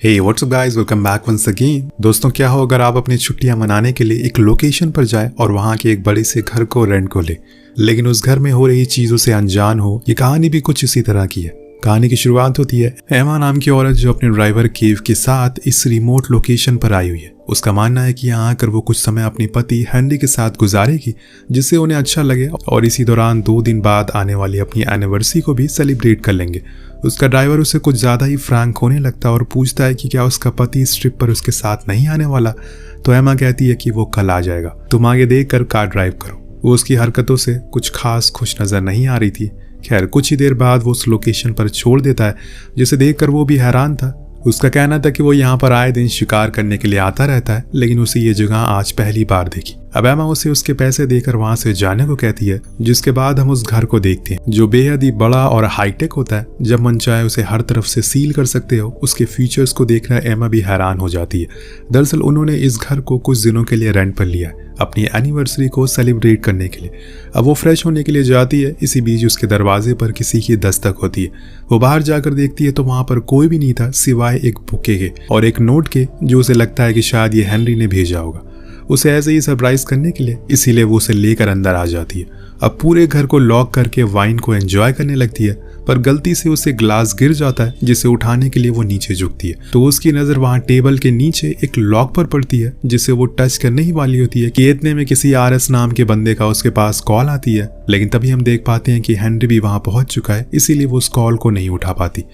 हे what's up guys, welcome back once again. दोस्तों, क्या हो अगर आप अपनी छुट्टियां मनाने के लिए एक लोकेशन पर जाए और वहां के एक बड़े से घर को रेंट को ले, लेकिन उस घर में हो रही चीजों से अनजान हो। ये कहानी भी कुछ इसी तरह की है। कहानी की शुरुआत होती है एमा नाम की औरत जो अपने ड्राइवर केव के साथ इस रिमोट लोकेशन पर आई हुई है। उसका मानना है कि यहाँ आकर वो कुछ समय अपने पति हेनरी के साथ गुजारेगी, जिससे उन्हें अच्छा लगे और इसी दौरान 2 दिन बाद आने वाली अपनी एनिवर्सरी को भी सेलिब्रेट कर लेंगे। उसका ड्राइवर उसे कुछ ज़्यादा ही फ्रैंक होने लगता है और पूछता है कि क्या उसका पति इस ट्रिप पर उसके साथ नहीं आने वाला। तो एमा कहती है कि वो कल आ जाएगा, तुम आगे देख कर कार ड्राइव करो। वो उसकी हरकतों से कुछ खास खुश नज़र नहीं आ रही थी। खैर, कुछ ही देर बाद वो उस लोकेशन पर छोड़ देता है, जिसे देखकर वो भी हैरान था। उसका कहना था कि वो यहाँ पर आए दिन शिकार करने के लिए आता रहता है, लेकिन उसे ये जगह आज पहली बार देखी। अब एमा उसे उसके पैसे देकर वहां से जाने को कहती है, जिसके बाद हम उस घर को देखते हैं जो बेहद ही बड़ा और हाईटेक होता है। जब मन चाहे उसे हर तरफ से सील कर सकते हो। उसके फीचर्स को देखकर एमा भी हैरान हो जाती है। दरअसल उन्होंने इस घर को कुछ दिनों के लिए रेंट पर लिया है, अपनी एनिवर्सरी को सेलिब्रेट करने के लिए। अब वो फ्रेश होने के लिए जाती है। इसी बीच उसके दरवाजे पर किसी की दस्तक होती है। वो बाहर जाकर देखती है तो वहां पर कोई भी नहीं था सिवाय एक बुके के और एक नोट के, जो उसे लगता है कि शायद ये हेनरी ने भेजा होगा उसे ऐसे ही सरप्राइज करने के लिए। इसीलिए वो उसे लेकर अंदर आ जाती है। अब पूरे घर को लॉक करके वाइन को एंजॉय करने लगती है, पर गलती से उसे ग्लास गिर जाता है, जिसे उठाने के लिए वो नीचे झुकती है तो उसकी नजर वहां टेबल के नीचे एक लॉक पर पड़ती है, जिसे वो टच करने ही वाली होती है कि इतने में किसी आरएस नाम के बंदे का उसके पास कॉल आती है। लेकिन तभी हम देख पाते हैं कि हेनरी भी वहां पहुंच चुका है, इसीलिए वो उस कॉल को नहीं उठा पाती।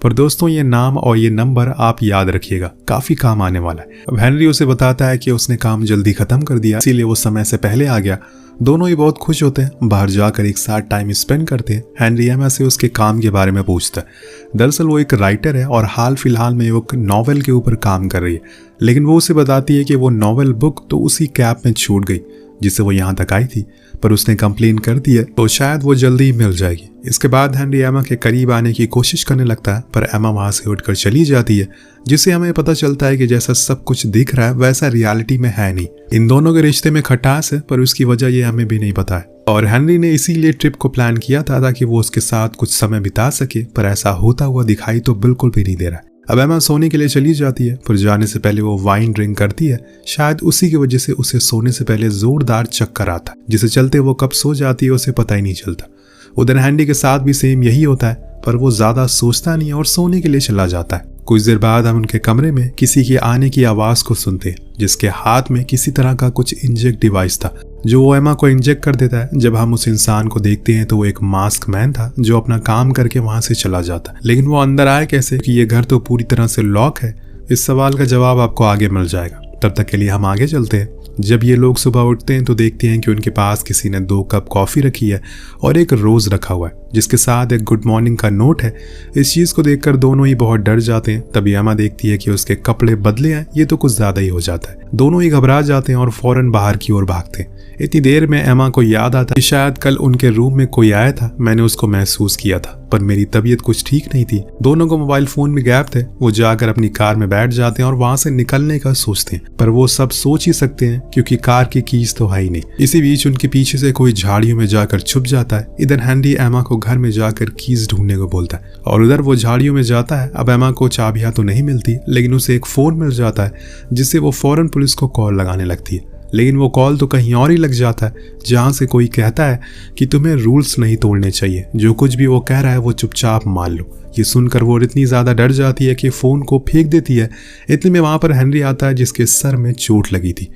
पर दोस्तों, ये नाम और ये नंबर आप याद रखिएगा, काफी काम आने वाला है। अब हेनरी उसे बताता है कि उसने काम जल्दी खत्म कर दिया, इसीलिए वो समय से पहले आ गया। दोनों ही बहुत खुश होते हैं, बाहर जाकर एक साथ टाइम स्पेंड करते हैं। हेनरी एमा से उसके काम के बारे में पूछता है। दरअसल वो एक राइटर है और हाल फिलहाल में वो एक नॉवेल के ऊपर काम कर रही है, लेकिन वो उसे बताती है कि वो नॉवेल बुक तो उसी कैब में छूट गई जिससे वो यहाँ तक आई थी, पर उसने कंप्लेन कर दी है तो शायद वो जल्दी ही मिल जाएगी। इसके बाद हेनरी एमा के करीब आने की कोशिश करने लगता है, पर एमा वहां से उठकर चली जाती है, जिससे हमें पता चलता है कि जैसा सब कुछ दिख रहा है वैसा रियलिटी में है नहीं। इन दोनों के रिश्ते में खटास है, पर उसकी वजह ये हमें भी नहीं पता है। और हेनरी ने इसीलिए ट्रिप को प्लान किया था ताकि वो उसके साथ कुछ समय बिता सके, पर ऐसा होता हुआ दिखाई तो बिल्कुल भी नहीं दे रहा है। अब एमा सोने के लिए चली जाती है, पर जाने से पहले वो वाइन ड्रिंक करती है। शायद उसी की वजह से उसे सोने से पहले जोरदार चक्कर आता है, जिसे चलते वो कब सो जाती है उसे पता ही नहीं चलता। उधर हेनरी के साथ भी सेम यही होता है, पर वो ज्यादा सोचता नहीं और सोने के लिए चला जाता है। कुछ देर बाद हम उनके कमरे में किसी के आने की आवाज को सुनते हैं, जिसके हाथ में किसी तरह का कुछ इंजेक्ट डिवाइस था, जो वो एमा को इंजेक्ट कर देता है। जब हम उस इंसान को देखते हैं तो वो एक मास्क मैन था जो अपना काम करके वहां से चला जाता है। लेकिन वो अंदर आए कैसे, कि ये घर तो पूरी तरह से लॉक है? इस सवाल का जवाब आपको आगे मिल जाएगा। तब तक के लिए हम आगे चलते हैं। जब ये लोग सुबह उठते हैं तो देखते हैं कि उनके पास किसी ने 2 कप कॉफी रखी है और एक रोज रखा हुआ है, जिसके साथ एक गुड मॉर्निंग का नोट है। इस चीज को देखकर दोनों ही बहुत डर जाते हैं। तभी एमा देखती है कि उसके कपड़े बदले हैं, ये तो कुछ ज्यादा ही हो जाता है। दोनों ही घबरा जाते हैं और फौरन बाहर की ओर भागते हैं। इतनी देर में एमा को याद आता कि शायद कल उनके रूम में कोई आया था, मैंने उसको महसूस किया था, पर मेरी तबीयत कुछ ठीक नहीं थी। दोनों को मोबाइल फोन में गैप थे। वो जाकर अपनी कार में बैठ जाते हैं और वहां से निकलने का सोचते हैं, पर वो सब सोच ही सकते हैं क्योंकि कार की कीज तो है ही नहीं। इसी बीच उनके पीछे से कोई झाड़ियों में जाकर छुप जाता है। इधर हेनरी एमा को घर में जाकर कीज ढूंढने को बोलता है और उधर वो झाड़ियों में जाता है। अब एमा को चाबियां तो नहीं मिलती, लेकिन उसे एक फोन मिल जाता है, जिससे वो फौरन पुलिस को कॉल लगाने लगती है। लेकिन वो कॉल तो कहीं और ही लग जाता है, जहां से कोई कहता है कि तुम्हें रूल्स नहीं तोड़ने चाहिए, जो कुछ भी वो कह रहा है वो चुपचाप मान लो। ये सुनकर वो इतनी ज्यादा डर जाती है कि फोन को फेंक देती है। इतने में वहां पर हेनरी आता है, जिसके सर में चोट लगी थी।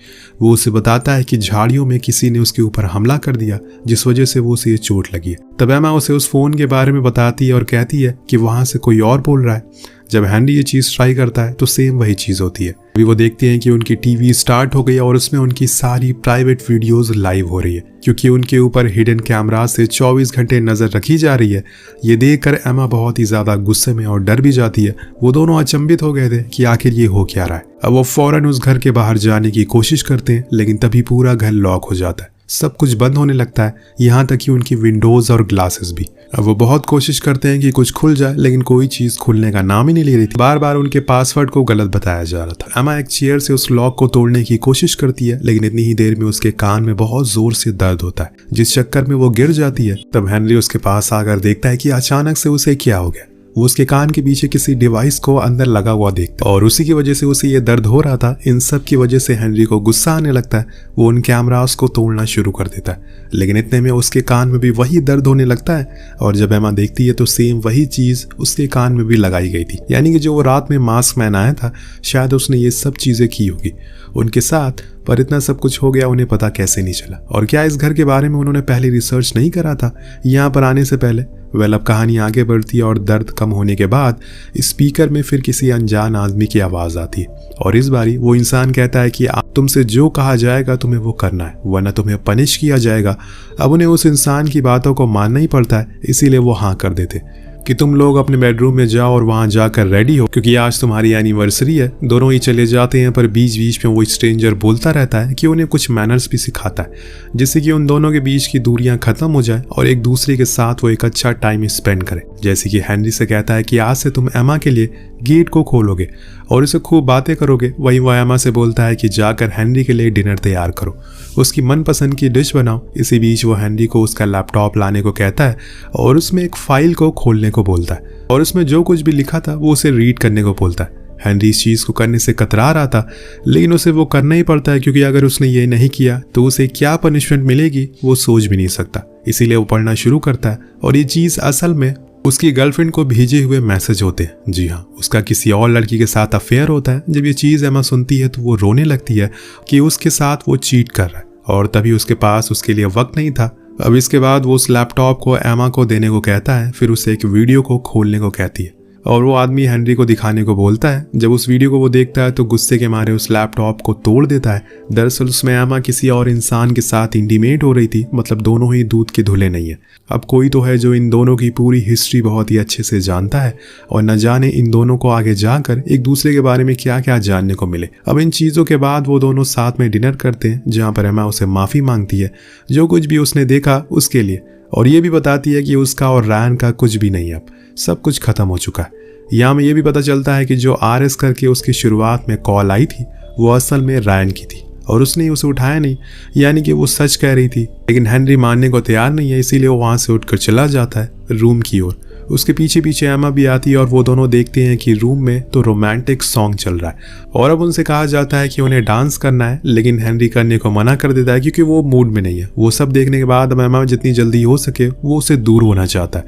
वो उसे बताता है कि झाड़ियों में किसी ने उसके ऊपर हमला कर दिया, जिस वजह से वो उसे ये चोट लगी है। तब एमा उसे उस फोन के बारे में बताती है और कहती है कि वहां से कोई और बोल रहा है। जब हेनरी ये चीज ट्राई करता है तो सेम वही चीज होती है। अभी वो देखते हैं कि उनकी टीवी स्टार्ट हो गई और उसमें उनकी सारी प्राइवेट वीडियोस लाइव हो रही है, क्योंकि उनके ऊपर हिडन कैमरा से 24 घंटे नजर रखी जा रही है। ये देखकर एमा बहुत ही ज्यादा गुस्से में और डर भी जाती है। वो दोनों अचंभित हो गए थे कि आखिर ये हो क्या रहा है। अब वो फौरन उस घर के बाहर जाने की कोशिश करते हैं, लेकिन तभी पूरा घर लॉक हो जाता है। सब कुछ बंद होने लगता है, यहाँ तक कि उनकी विंडोज और ग्लासेस भी। अब वो बहुत कोशिश करते हैं कि कुछ खुल जाए, लेकिन कोई चीज खुलने का नाम ही नहीं ले रही थी। बार बार उनके पासवर्ड को गलत बताया जा रहा था। एमा एक चेयर से उस लॉक को तोड़ने की कोशिश करती है, लेकिन इतनी ही देर में उसके कान में बहुत जोर से दर्द होता है, जिस चक्कर में वो गिर जाती है। तब हेनरी उसके पास आकर देखता है कि अचानक से उसे क्या हो गया। वो उसके कान के पीछे किसी डिवाइस को अंदर लगा हुआ देखता है और उसी की वजह से उसे ये दर्द हो रहा था। इन सब की वजह से हेनरी को गुस्सा आने लगता है। वो उन कैमरास को तोड़ना शुरू कर देता है, लेकिन इतने में उसके कान में भी वही दर्द होने लगता है और जब एमा देखती है तो सेम वही चीज उसके कान में भी लगाई गई थी। यानी कि जो वो रात में मास्क मैन आया था, शायद उसने ये सब चीजें की होगी उनके साथ, पर इतना सब कुछ हो गया उन्हें पता कैसे नहीं चला। और क्या इस घर के बारे में उन्होंने पहले रिसर्च नहीं करा था यहाँ पर आने से पहले? वेल, अब कहानी आगे बढ़ती है और दर्द कम होने के बाद स्पीकर में फिर किसी अनजान आदमी की आवाज़ आती है और इस बारी वो इंसान कहता है कि तुमसे जो कहा जाएगा तुम्हें वो करना है, वरना तुम्हें पनिश किया जाएगा। अब उन्हें उस इंसान की बातों को मानना ही पड़ता है, इसीलिए वो हाँ कर देते कि तुम लोग अपने बेडरूम में जाओ और वहां जाकर रेडी हो, क्योंकि आज तुम्हारी एनिवर्सरी है। दोनों ही चले जाते हैं, पर बीच बीच में वो स्ट्रेंजर बोलता रहता है कि उन्हें कुछ मैनर्स भी सिखाता है, जिससे कि उन दोनों के बीच की दूरियां खत्म हो जाए और एक दूसरे के साथ वो एक अच्छा टाइम स्पेंड करे। जैसे कि हेनरी से कहता है कि आज से तुम एमा के लिए गेट को खोलोगे और उसे खूब बातें करोगे। वहीं वो एमा से बोलता है कि जाकर हेनरी के लिए डिनर तैयार करो, उसकी मनपसंद की डिश बनाओ। इसी बीच वो हेनरी को उसका लैपटॉप लाने को कहता है और उसमें एक फाइल को खोलने को बोलता है और उसमें जो कुछ भी लिखा था वो उसे रीड करने को बोलता है। हेनरी इस चीज़ को करने से कतरा रहा था, लेकिन उसे वो करना ही पड़ता है, क्योंकि अगर उसने ये नहीं किया तो उसे क्या पनिशमेंट मिलेगी वो सोच भी नहीं सकता। इसीलिए वो पढ़ना शुरू करता है और ये चीज़ असल में उसकी गर्लफ्रेंड को भेजे हुए मैसेज होते हैं। जी हाँ, उसका किसी और लड़की के साथ अफेयर होता है। जब ये चीज़ एमा सुनती है तो वो रोने लगती है कि उसके साथ वो चीट कर रहा है और तभी उसके पास उसके लिए वक्त नहीं था। अब इसके बाद वो उस लैपटॉप को एमा को देने को कहता है, फिर उसे एक वीडियो को खोलने को कहती है और वो आदमी हेनरी को दिखाने को बोलता है। जब उस वीडियो को वो देखता है तो गुस्से के मारे उस लैपटॉप को तोड़ देता है। दरअसल उसमें एमा किसी और इंसान के साथ इंटीमेट हो रही थी, मतलब दोनों ही दूध के धुले नहीं है। अब कोई तो है जो इन दोनों की पूरी हिस्ट्री बहुत ही अच्छे से जानता है और न जाने इन दोनों को आगे जाकर एक दूसरे के बारे में क्या क्या जानने को मिले। अब इन चीज़ों के बाद वो दोनों साथ में डिनर करते हैं, जहाँ पर एमा उसे माफ़ी मांगती है जो कुछ भी उसने देखा उसके लिए, और ये भी बताती है कि उसका और रायन का कुछ भी नहीं, अब सब कुछ खत्म हो चुका है। यहाँ में ये भी पता चलता है कि जो RS करके उसकी शुरुआत में कॉल आई थी वो असल में रायन की थी और उसने उसे उठाया नहीं, यानी कि वो सच कह रही थी। लेकिन हेनरी मानने को तैयार नहीं है, इसीलिए वो वहाँ से उठकर चला जाता है रूम की ओर। उसके पीछे पीछे एमा भी आती है और वो दोनों देखते हैं कि रूम में तो रोमांटिक सॉन्ग चल रहा है और अब उनसे कहा जाता है कि उन्हें डांस करना है, लेकिन हेनरी करने को मना कर देता है क्योंकि वो मूड में नहीं है। वो सब देखने के बाद अब एमा जितनी जल्दी हो सके वो उससे दूर होना चाहता है,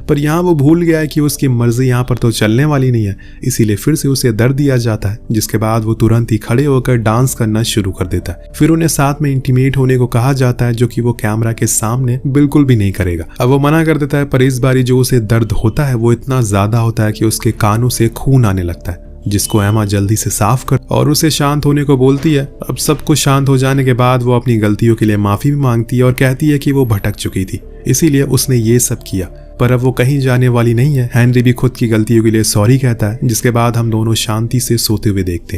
पर यहाँ वो भूल गया है कि उसकी मर्जी यहाँ पर तो चलने वाली नहीं है, इसीलिए फिर से उसे दर्द दिया जाता है, जिसके बाद वो तुरंत ही खड़े होकर डांस करना शुरू कर देता है। फिर उन्हें साथ में इंटीमेट होने को कहा जाता है, जो कि वो कैमरा के सामने बिल्कुल भी नहीं करेगा। अब वो मना कर देता है, पर इस बारी जो उसे दर्द होता है वो इतना ज्यादा होता है कि उसके कानों से खून आने लगता है, जिसको एमा जल्दी से साफ कर और उसे शांत होने को बोलती है। अब सब कुछ शांत हो जाने के बाद वो अपनी गलतियों के लिए माफी भी मांगती है और कहती है कि वो भटक चुकी थी, इसीलिए उसने ये सब किया, पर अब वो कहीं जाने वाली नहीं है। हेनरी भी खुद की गलतियों के लिए सॉरी कहता है, जिसके बाद हम दोनों शांति से सोते हुए देखते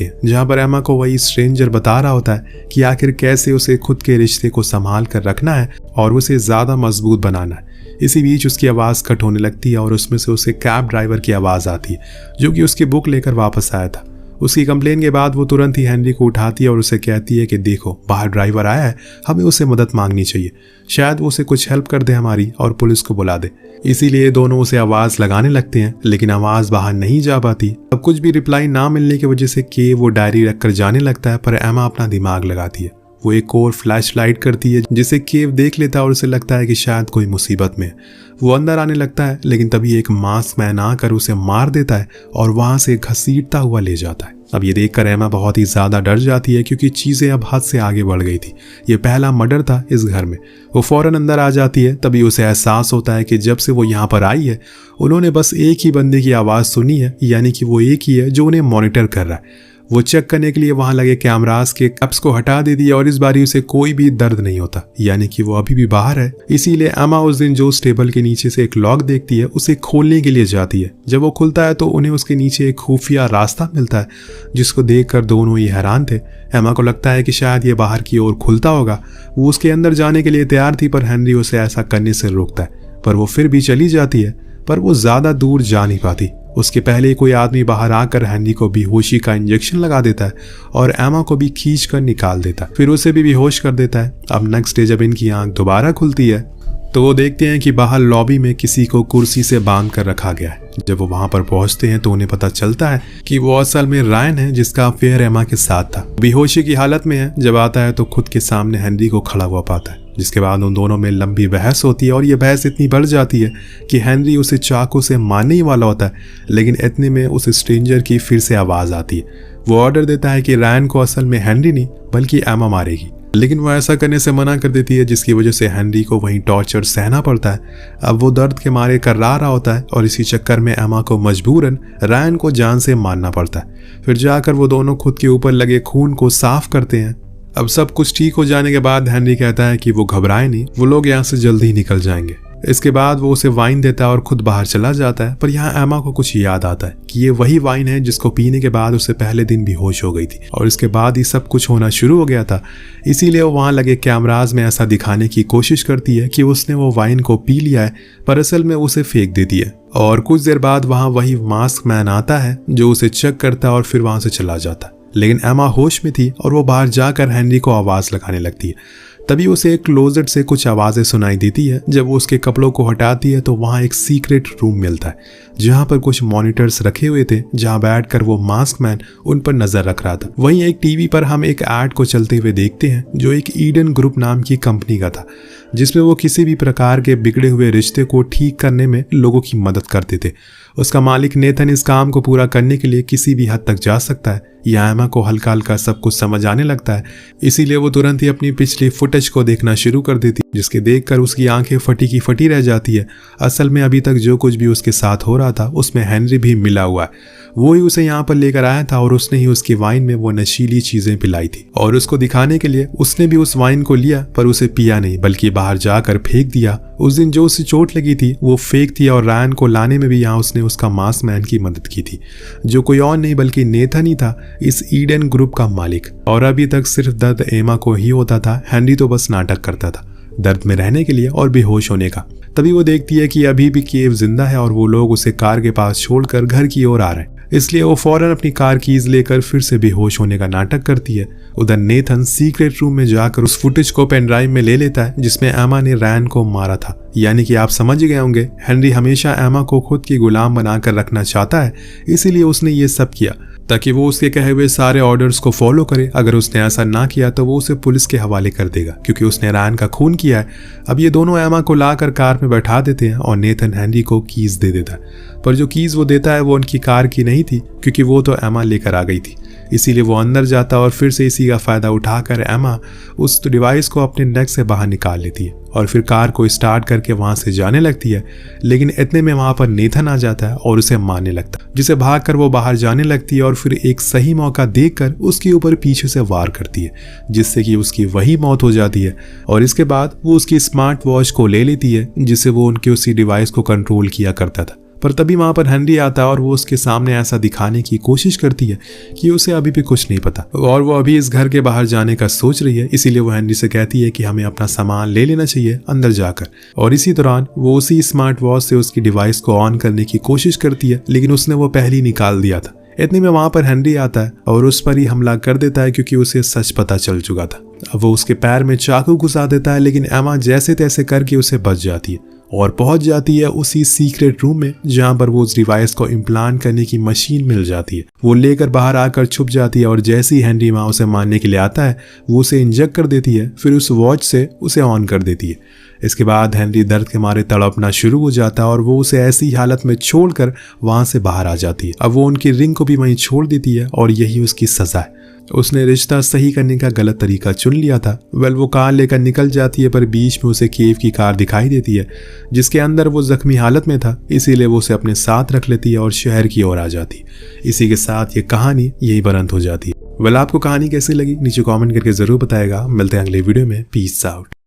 हैं जहाँ पर एमा को वही स्ट्रेंजर बता रहा होता है कि आखिर कैसे उसे खुद के रिश्ते को संभाल कर रखना है और उसे ज्यादा मजबूत बनाना है। इसी बीच उसकी आवाज़ कट होने लगती है और उसमें से उसे कैब ड्राइवर की आवाज़ आती है, जो कि उसकी बुक लेकर वापस आया था। उसकी कंप्लेन के बाद वो तुरंत ही हेनरी को उठाती है और उसे कहती है कि देखो, बाहर ड्राइवर आया है, हमें उसे मदद मांगनी चाहिए, शायद वो उसे कुछ हेल्प कर दे हमारी और पुलिस को बुला दे। इसीलिए दोनों उसे आवाज़ लगाने लगते हैं, लेकिन आवाज़ बाहर नहीं जा पाती। अब कुछ भी रिप्लाई ना मिलने की वजह से के वो डायरी रखकर जाने लगता है, पर एमा अपना दिमाग लगाती है। वो एक और फ्लैश लाइट करती है, जिसे केव देख लेता है और उसे लगता है कि शायद कोई मुसीबत में है। वो अंदर आने लगता है, लेकिन तभी एक मास्क मैन आकर उसे मार देता है और वहां से घसीटता हुआ ले जाता है। अब ये देखकर एमा बहुत ही ज्यादा डर जाती है, क्योंकि चीजें अब हद से आगे बढ़ गई थी। ये पहला मर्डर था इस घर में। वो फौरन अंदर आ जाती है, तभी उसे एहसास होता है कि जब से वो यहाँ पर आई है उन्होंने बस एक ही बंदे की आवाज़ सुनी है, यानी कि वो एक ही है जो उन्हें मॉनिटर कर रहा है। वो चेक करने के लिए वहां लगे कैमरास के कैप्स को हटा देती है और इस बारी उसे कोई भी दर्द नहीं होता, यानी कि वो अभी भी बाहर है। इसीलिए एमा उस दिन जो टेबल के नीचे से एक लॉक देखती है उसे खोलने के लिए जाती है। जब वो खुलता है तो उन्हें उसके नीचे एक खुफिया रास्ता मिलता है, जिसको देखकर दोनों ही हैरान थे। एमा को लगता है कि शायद ये बाहर की ओर खुलता होगा। वो उसके अंदर जाने के लिए तैयार थी, पर हेनरी उसे ऐसा करने से रोकता है, पर वो फिर भी चली जाती है, पर वो ज्यादा दूर जा नहीं पाती। उसके पहले कोई आदमी बाहर आकर हेनरी को बेहोशी का इंजेक्शन लगा देता है और एमा को भी खींच कर निकाल देता है, फिर उसे भी बेहोश कर देता है। अब नेक्स्ट डे जब इनकी आंख दोबारा खुलती है तो वो देखते हैं कि बाहर लॉबी में किसी को कुर्सी से बांध कर रखा गया है। जब वो वहां पर पहुंचते हैं तो उन्हें पता चलता है कि वो असल में रायन है, जिसका अफेयर एमा के साथ था। बेहोशी की हालत में है। जब आता है तो खुद के सामने हेनरी को खड़ा हुआ पाता है, जिसके बाद उन दोनों में लंबी बहस होती है और ये बहस इतनी बढ़ जाती है कि हेनरी उसे चाकू से मारने ही वाला होता है, लेकिन इतने में उस स्ट्रेंजर की फिर से आवाज आती है। वो ऑर्डर देता है कि रायन को असल में हेनरी नहीं बल्कि एमा मारेगी, लेकिन वो ऐसा करने से मना कर देती है, जिसकी वजह से हेनरी को वहीं टॉर्चर सहना पड़ता है। अब वो दर्द के मारे कर्रा रहा होता है और इसी चक्कर में एमा को मजबूरन रायन को जान से मारना पड़ता है। फिर जाकर वो दोनों खुद के ऊपर लगे खून को साफ करते हैं। अब सब कुछ ठीक हो जाने के बाद हेनरी कहता है कि वो घबराए नहीं, वो लोग यहाँ से जल्दी ही निकल जाएंगे। इसके बाद वो उसे वाइन देता है और खुद बाहर चला जाता है। पर यहाँ एमा को कुछ याद आता है कि ये वही वाइन है जिसको पीने के बाद उसे पहले दिन बेहोश हो गई थी और इसके बाद ही सब कुछ होना शुरू हो गया था। इसीलिए वो वहाँ लगे कैमराज में ऐसा दिखाने की कोशिश करती है कि उसने वो वाइन को पी लिया है, पर असल में उसे फेंक देती है। और कुछ देर बाद वहाँ वही मास्क मैन आता है जो उसे चेक करता है और फिर वहाँ से चला जाता है। लेकिन एमा होश में थी और वो बाहर जाकर हेनरी को आवाज लगाने लगती है। तभी उसे एक क्लोजेट से कुछ आवाजें सुनाई देती है। जब वो उसके कपड़ों को हटाती है तो वहाँ एक सीक्रेट रूम मिलता है, जहाँ पर कुछ मॉनिटर्स रखे हुए थे, जहाँ बैठकर वो मास्क मैन उन पर नजर रख रहा था। वहीं एक टीवी पर हम एक ऐड को चलते हुए देखते हैं जो एक ईडन ग्रुप नाम की कंपनी का था, जिसमें वो किसी भी प्रकार के बिगड़े हुए रिश्ते को ठीक करने में लोगों की मदद करते थे। उसका मालिक नेथन इस काम को पूरा करने के लिए किसी भी हद तक जा सकता है। यह एमा को हल्का हल्का सब कुछ समझ आने लगता है, इसीलिए वो तुरंत ही अपनी पिछली फुटेज को देखना शुरू कर देती, जिसके देखकर उसकी आंखें फटी की फटी रह जाती है। असल में अभी तक जो कुछ भी उसके साथ हो रहा था उसमें हेनरी भी मिला हुआ है। वो ही उसे यहाँ पर लेकर आया था और उसने ही उसकी वाइन में वो नशीली चीजें पिलाई थी और उसको दिखाने के लिए उसने भी उस वाइन को लिया, पर उसे पिया नहीं बल्कि बाहर जाकर फेंक दिया। उस दिन जो उसे चोट लगी थी वो फेक थी और रायन को लाने में भी यहाँ उसने उसका मास्क मैन की मदद की थी, जो कोई और नहीं बल्कि नेथन ही था, इस ईडन ग्रुप का मालिक। और अभी तक सिर्फ दर्द एमा को ही होता था, हेनरी तो बस नाटक करता था दर्द में रहने के लिए और बेहोश होने का। तभी वो देखती है कि अभी भी केव जिंदा है और वो लोग उसे कार के पास छोड़कर घर की ओर आ रहे हैं, इसलिए वो फौरन अपनी कार कीज लेकर फिर से बेहोश होने का नाटक करती है। उधर नेथन सीक्रेट रूम में जाकर उस फुटेज को पेन ड्राइव में ले लेता है जिसमें एमा ने रायन को मारा था। यानी कि आप समझ गए होंगे, हेनरी हमेशा एमा को खुद की गुलाम बनाकर रखना चाहता है, इसीलिए उसने ये सब किया ताकि वो उसके कहे हुए सारे ऑर्डर्स को फॉलो करे। अगर उसने ऐसा ना किया तो वो उसे पुलिस के हवाले कर देगा, क्योंकि उसने रायन का खून किया है। अब ये दोनों एमा को लाकर कार में बैठा देते हैं और नेथन हेनरी को कीज दे देता है, पर जो कीज वो देता है वो उनकी कार की नहीं थी, क्योंकि वो तो एमा लेकर आ गई थी। इसीलिए वो अंदर जाता और फिर से इसी का फायदा उठाकर एमा उस डिवाइस को अपने नेक से बाहर निकाल लेती है और फिर कार को स्टार्ट करके वहां से जाने लगती है। लेकिन इतने में वहां पर नेथन आ जाता है और उसे मारने लगता है, जिसे भागकर वो बाहर जाने लगती है और फिर एक सही मौका देखकर उसके ऊपर पीछे से वार करती है, जिससे कि उसकी वही मौत हो जाती है। और इसके बाद वो उसकी स्मार्ट वॉच को ले लेती है, जिससे वो उनके उसी डिवाइस को कंट्रोल किया करता था। पर तभी वहां पर हेनरी आता है और वो उसके सामने ऐसा दिखाने की कोशिश करती है कि उसे अभी भी कुछ नहीं पता और वो अभी इस घर के बाहर जाने का सोच रही है। इसीलिए वो हेनरी से कहती है कि हमें अपना सामान ले लेना चाहिए अंदर जाकर। और इसी दौरान वो उसी स्मार्ट वॉच से उसकी डिवाइस को ऑन करने की कोशिश करती है, लेकिन उसने वो पहले ही निकाल दिया था। इतने में वहां पर हेनरी आता है और उस पर ही हमला कर देता है, क्योंकि उसे सच पता चल चुका था। अब वो उसके पैर में चाकू घुसा देता है, लेकिन एमा जैसे तैसे करके उसे बच जाती है और पहुंच जाती है उसी सीक्रेट रूम में, जहां पर वो उस डिवाइस को इम्प्लांट करने की मशीन मिल जाती है। वो लेकर बाहर आकर छुप जाती है और जैसे ही हेनरी माँ उसे मारने के लिए आता है वो उसे इंजेक्ट कर देती है, फिर उस वॉच से उसे ऑन कर देती है। इसके बाद हेनरी दर्द के मारे तड़पना शुरू हो जाता है और वो उसे ऐसी हालत में छोड़कर वहां से बाहर आ जाती है। अब वो उनकी रिंग को भी वहीं छोड़ देती है और यही उसकी सजा है। उसने रिश्ता सही करने का गलत तरीका चुन लिया था। वो कार लेकर निकल जाती है, पर बीच में उसे केव की कार दिखाई देती है जिसके अंदर वो जख्मी हालत में था, इसीलिए वो उसे अपने साथ रख लेती है और शहर की ओर आ जाती है। इसी के साथ ये कहानी यही बंद हो जाती है। आपको कहानी कैसी लगी नीचे कमेंट करके जरूर बताएगा। मिलते हैं अगले वीडियो में। Peace out.